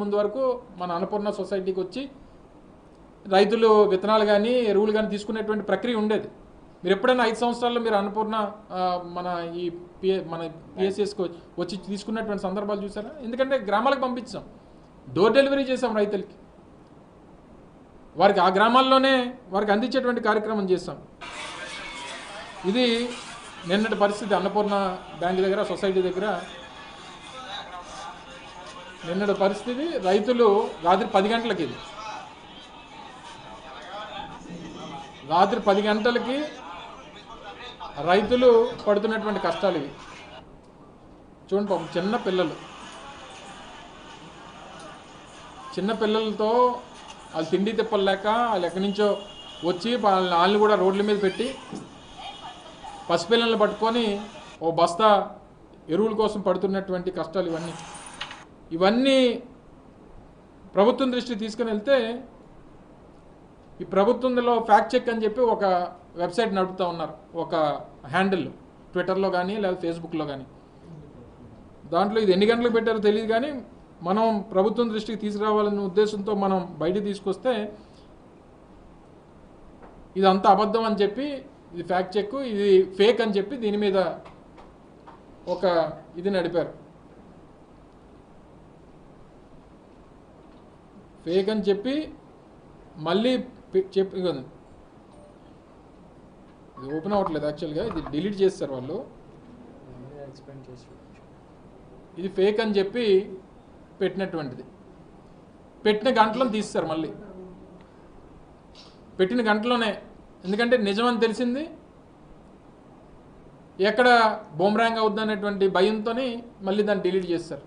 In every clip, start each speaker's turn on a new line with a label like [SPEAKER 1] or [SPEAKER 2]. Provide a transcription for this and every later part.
[SPEAKER 1] ముందు వరకు మన అన్నపూర్ణ సొసైటీకి వచ్చి రైతులు విత్తనాలు కానీ ఎరువులు కానీ తీసుకునేటువంటి ప్రక్రియ ఉండేది. మీరు ఎప్పుడైనా 5 సంవత్సరాల్లో మీరు అన్నపూర్ణ మన ఈ మన పిఎస్ఎస్కి వచ్చి తీసుకున్నటువంటి సందర్భాలు చూసారా? ఎందుకంటే గ్రామాలకు పంపించాం, డోర్ డెలివరీ చేసాం రైతులకి, వారికి ఆ గ్రామాల్లోనే వారికి అందించేటువంటి కార్యక్రమం చేస్తాం. ఇది నిన్నటి పరిస్థితి అన్నపూర్ణ బ్యాంక్ దగ్గర, సొసైటీ దగ్గర నిన్నటి పరిస్థితి. రైతులు రాత్రి 10 గంటలకి, ఇది రాత్రి 10 గంటలకి రైతులు పడుతున్నటువంటి కష్టాలు ఇవి చూడండి. పాపం చిన్న పిల్లలతో వాళ్ళు తిండి తిప్పలేక వాళ్ళు ఎక్కడి నుంచో వచ్చి వాళ్ళని కూడా రోడ్ల మీద పెట్టి పసిపిల్లల్ని పట్టుకొని ఓ బస్తా ఎరువుల కోసం పడుతున్నటువంటి కష్టాలు ఇవన్నీ ప్రభుత్వం దృష్టికి తీసుకుని వెళ్తే, ఈ ప్రభుత్వంలో ఫ్యాక్ట్ చెక్ అని చెప్పి ఒక వెబ్సైట్ నడుపుతూ ఉన్నారు, ఒక హ్యాండిల్ ట్విట్టర్లో కానీ లేదా ఫేస్బుక్లో కానీ. దాంట్లో ఇది ఎన్ని గంటలకు పెట్టారో తెలియదు, కానీ మనం ప్రభుత్వం దృష్టికి తీసుకురావాలనే ఉద్దేశంతో మనం బయటికి తీసుకొస్తే ఇదంతా అబద్ధం అని చెప్పి, ఇది ఫ్యాక్ట్ చెక్, ఇది ఫేక్ అని చెప్పి దీని మీద ఒక ఇది నడిపారు. ఫేక్ అని చెప్పి మళ్ళీ చెప్పి, ఇది ఓపెన్ అవ్వట్లేదు యాక్చువల్గా, ఇది డిలీట్ చేస్తారు వాళ్ళు. ఇది ఫేక్ అని చెప్పి పెట్టినటువంటిది, పెట్టిన గంటలను తీస్తారు మళ్ళీ, పెట్టిన గంటలోనే. ఎందుకంటే నిజమని తెలిసింది, ఎక్కడ బూమరాంగ్ అవుద్ది అనేటువంటి భయంతో మళ్ళీ దాన్ని డిలీట్ చేస్తారు.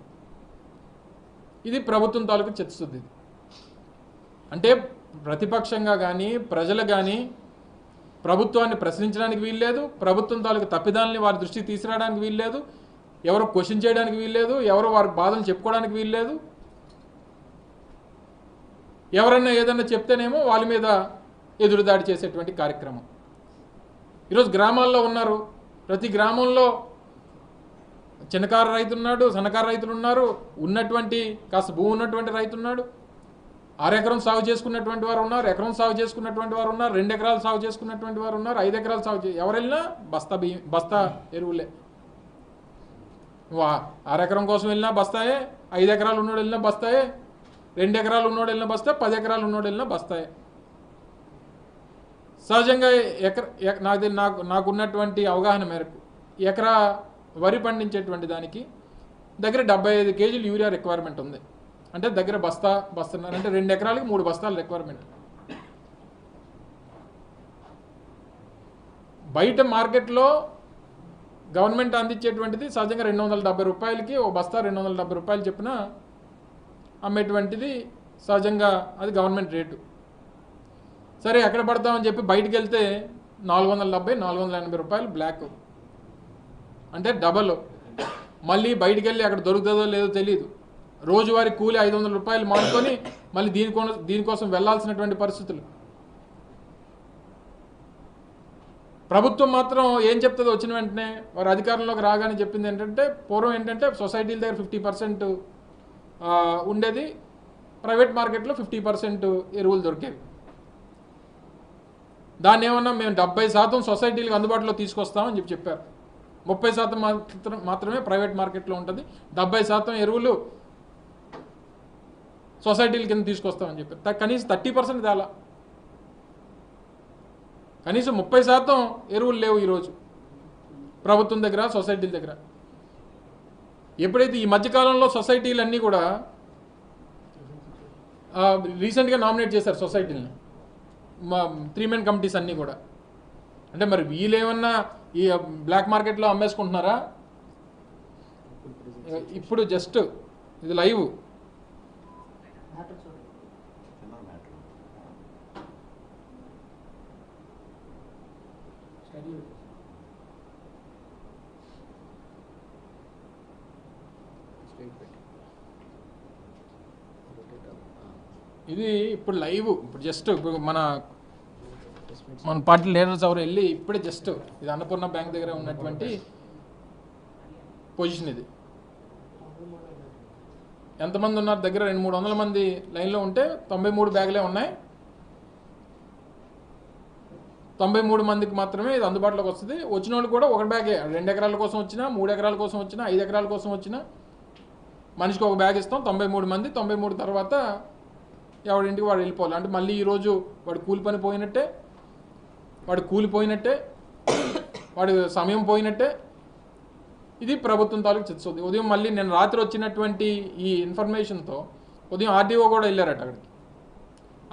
[SPEAKER 1] ఇది ప్రభుత్వం తాలూకు చిత్తశుద్ధి. అంటే ప్రతిపక్షంగా కానీ ప్రజలు కానీ ప్రభుత్వాన్ని ప్రశ్నించడానికి వీల్లేదు, ప్రభుత్వం తాలూకు తప్పిదాలని వారి దృష్టికి తీసుకురావడానికి వీల్లేదు, ఎవరు క్వశ్చన్ చేయడానికి వీల్లేదు, ఎవరు వారి బాధలు చెప్పుకోవడానికి వీల్లేదు. ఎవరన్నా ఏదన్నా చెప్తేనేమో వాళ్ళ మీద ఎదురుదాడి చేసేటువంటి కార్యక్రమం. ఈరోజు గ్రామాల్లో ఉన్నారు, ప్రతి గ్రామంలో చిన్నకారు రైతు ఉన్నాడు, సన్నకారు రైతులు ఉన్నారు, ఉన్నటువంటి కాస్త భూమి ఉన్నటువంటి రైతు ఉన్నాడు, 6 ఎకరం సాగు చేసుకున్నటువంటి వారు ఉన్నారు, ఎకరం సాగు చేసుకున్నటువంటి వారు ఉన్నారు, 2 ఎకరాలు సాగు చేసుకున్నటువంటి వారు ఉన్నారు, 5 ఎకరాలు సాగు ఎవరు వెళ్ళినా బస్తా ఎరువులే. 6 ఎకరం కోసం వెళ్ళినా బస్తాయే, 5 ఎకరాలు ఉన్నోడు వెళ్ళినా బస్తాయే, 2 ఎకరాలు ఉన్నోడు వెళ్ళినా బస్తాయి, 10 ఎకరాలు ఉన్నోడు వెళ్ళినా బస్తాయే. సహజంగా నాకున్నటువంటి అవగాహన మేరకు ఎకరా వరి పండించేటువంటి దానికి దగ్గర 75 కేజీలు యూరియా రిక్వైర్మెంట్ ఉంది. అంటే దగ్గర బస్తున్నారంటే 2 ఎకరాలకి 3 బస్తాల రిక్వైర్మెంట్. బయట మార్కెట్లో గవర్నమెంట్ అందించేటువంటిది సహజంగా 270 రూపాయలకి ఓ బస్తా, 270 రూపాయలు చెప్పిన అమ్మేటువంటిది సహజంగా అది గవర్నమెంట్ రేటు. సరే ఎక్కడ పడతామని చెప్పి బయటికి వెళ్తే 470, 480 రూపాయలు బ్లాక్, అంటే డబల్. మళ్ళీ బయటికి వెళ్ళి అక్కడ దొరుకుతుందో లేదో తెలియదు, రోజువారీ కూలి 500 రూపాయలు మానుకొని మళ్ళీ దీనికోసం వెళ్లాల్సినటువంటి పరిస్థితులు. ప్రభుత్వం మాత్రం ఏం చెప్తుందో వచ్చిన వెంటనే వారు అధికారంలోకి రాగానే చెప్పింది ఏంటంటే, పూర్వం ఏంటంటే సొసైటీల దగ్గర 50% ఉండేది, ప్రైవేట్ మార్కెట్లో 50% ఎరువులు దొరికేవి. దాన్ని ఏమన్నా మేము 70% సొసైటీలకు అందుబాటులో తీసుకొస్తామని చెప్పారు. 30% మాత్రమే ప్రైవేట్ మార్కెట్లో ఉంటుంది, 70% ఎరువులు సొసైటీల కింద తీసుకొస్తామని చెప్పారు. కనీసం 30% తేలా, కనీసం 30% ఎరువులు లేవు ఈరోజు ప్రభుత్వం దగ్గర, సొసైటీల దగ్గర. ఎప్పుడైతే ఈ మధ్యకాలంలో సొసైటీలు అన్నీ కూడా రీసెంట్గా నామినేట్ చేశారు సొసైటీలని, 3 మెన్ కమిటీస్ అన్నీ కూడా. అంటే మరి వీళ్ళేమన్నా ఈ బ్లాక్ మార్కెట్లో అమ్మేసుకుంటున్నారా? ఇప్పుడు జస్ట్ ఇది లైవ్, ఇది ఇప్పుడు లైవ్, ఇప్పుడు జస్ట్ మన పార్టీ లీడర్స్ ఎవరు వెళ్ళి ఇప్పుడే జస్ట్ ఇది అన్నపూర్ణ బ్యాంక్ దగ్గర ఉన్నటువంటి పొజిషన్ ఇది. ఎంతమంది ఉన్నారు? దగ్గర 200-300 మంది లైన్లో ఉంటే 93 బ్యాగులే ఉన్నాయి. 93 మందికి మాత్రమే ఇది అందుబాటులోకి వస్తుంది. వచ్చిన వాళ్ళు కూడా ఒక బ్యాగే, 2 ఎకరాల కోసం వచ్చినా, 3 ఎకరాల కోసం వచ్చినా, 5 ఎకరాల కోసం వచ్చినా మనిషికి ఒక బ్యాగ్ ఇస్తాం. 93 మంది, 93 తర్వాత ఎవడింటికి వాడు వెళ్ళిపోవాలి. అంటే మళ్ళీ ఈరోజు వాడు కూలి పని పోయినట్టే, వాడు కూలిపోయినట్టే, వాడి సమయం పోయినట్టే. ఇది ప్రభుత్వం తాలూకు చిత్తశుద్ధి. ఉదయం మళ్ళీ నేను రాత్రి వచ్చినటువంటి ఈ ఇన్ఫర్మేషన్తో ఉదయం ఆర్డీఓ కూడా వెళ్ళారట అక్కడికి.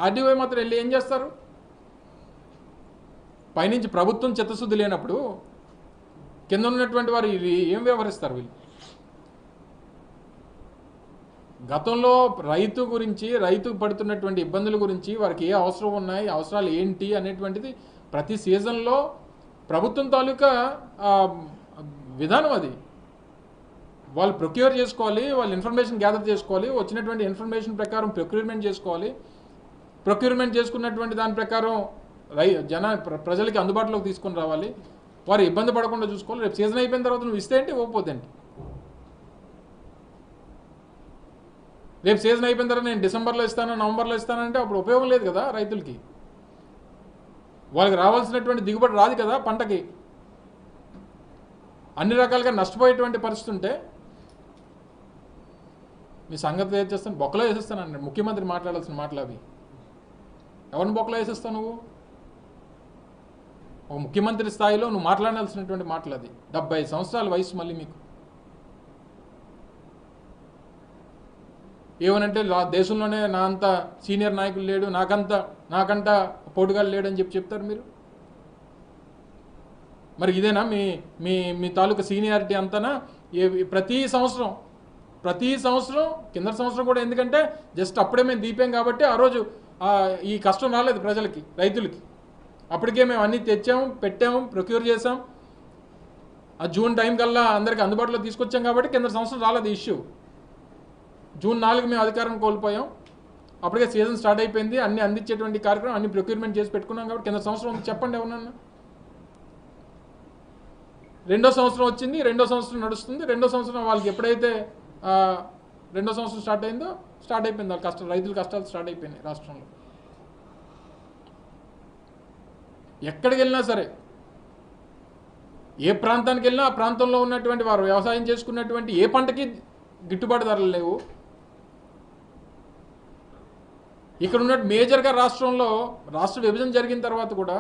[SPEAKER 1] ఆర్డీఓ మాత్రం వెళ్ళి ఏం చేస్తారు? పైనుంచి ప్రభుత్వం చిత్తశుద్ధి లేనప్పుడు కింద ఉన్నటువంటి వారు ఏం వ్యవహరిస్తారు వీళ్ళు? గతంలో రైతు గురించి, రైతు పడుతున్నటువంటి ఇబ్బందుల గురించి, వారికి ఏ అవసరం ఉన్నాయి, అవసరాలు ఏంటి అనేటువంటిది ప్రతి సీజన్లో ప్రభుత్వం తాలూకా విధానం అది. వాళ్ళు ప్రొక్యూర్ చేసుకోవాలి, వాళ్ళు ఇన్ఫర్మేషన్ గ్యాదర్ చేసుకోవాలి, వచ్చినటువంటి ఇన్ఫర్మేషన్ ప్రకారం ప్రొక్యూర్మెంట్ చేసుకోవాలి. ప్రొక్యూర్మెంట్ చేసుకున్నటువంటి దాని ప్రకారం ప్రజలకి అందుబాటులోకి తీసుకొని రావాలి. వారు ఇబ్బంది పడకుండా చూసుకోవాలి. రేపు సీజన్ అయిపోయిన తర్వాత నువ్వు ఇస్తే ఏంటి, ఇవ్వకపోతే ఏంటి? రేపు సీజన్ అయిపోయిన తర్వాత నేను డిసెంబర్లో ఇస్తాను, నవంబర్లో ఇస్తానంటే అప్పుడు ఉపయోగం లేదు కదా రైతులకి. వాళ్ళకి రావాల్సినటువంటి దిగుబడి రాదు కదా పంటకి. అన్ని రకాలుగా నష్టపోయేటువంటి పరిస్థితి ఉంటే మీ సంగతి ఏం చేస్తాను? బొక్కలో వేసేస్తానండి. ముఖ్యమంత్రి మాట్లాడాల్సిన మాటలు అవి. ఎవరిని బొక్కలో వేసేస్తావు నువ్వు? ఒక ముఖ్యమంత్రి స్థాయిలో నువ్వు మాట్లాడాల్సినటువంటి మాటలు అది. 75 సంవత్సరాల వయసు మళ్ళీ మీకు. ఏమనంటే దేశంలోనే నా అంత సీనియర్ నాయకులు లేడు, నాకంట పోటుగాలు లేడు అని చెప్తారు మీరు. మరి ఇదేనా మీ మీ మీ తాలూకా సీనియారిటీ అంతనా? ప్రతి సంవత్సరం కింద సంవత్సరం కూడా, ఎందుకంటే జస్ట్ అప్పుడే మేము దీపాం కాబట్టి ఆ రోజు ఈ కష్టం రాలేదు ప్రజలకి, రైతులకి. అప్పటికే మేము అన్నీ తెచ్చాము, పెట్టాము, ప్రొక్యూర్ చేసాం. ఆ జూన్ టైం కల్లా అందరికీ అందుబాటులో తీసుకొచ్చాం కాబట్టి కింద సంవత్సరం రాలేదు ఇష్యూ. జూన్ 4 మేము అధికారం కోల్పోయాం. అప్పటికే సీజన్ స్టార్ట్ అయిపోయింది. అన్ని అందించేటువంటి కార్యక్రమం అన్ని ప్రొక్యూర్మెంట్ చేసి పెట్టుకున్నాం కాబట్టి కింద సంవత్సరం చెప్పండి ఎవరన్నా. రెండో సంవత్సరం వచ్చింది, రెండో సంవత్సరం నడుస్తుంది. రెండో సంవత్సరం వాళ్ళకి ఎప్పుడైతే రెండో సంవత్సరం స్టార్ట్ అయిందో స్టార్ట్ అయిపోయింది వాళ్ళ కష్టాలు, రైతుల కష్టాలు స్టార్ట్ అయిపోయినాయి రాష్ట్రంలో. ఎక్కడికి వెళ్ళినా సరే, ఏ ప్రాంతానికి వెళ్ళినా ఆ ప్రాంతంలో ఉన్నటువంటి వారు వ్యవసాయం చేసుకున్నటువంటి ఏ పంటకి గిట్టుబాటు ధరలు లేవు. ఇక్కడ ఉన్న మేజర్గా రాష్ట్రంలో రాష్ట్ర విభజన జరిగిన తర్వాత కూడా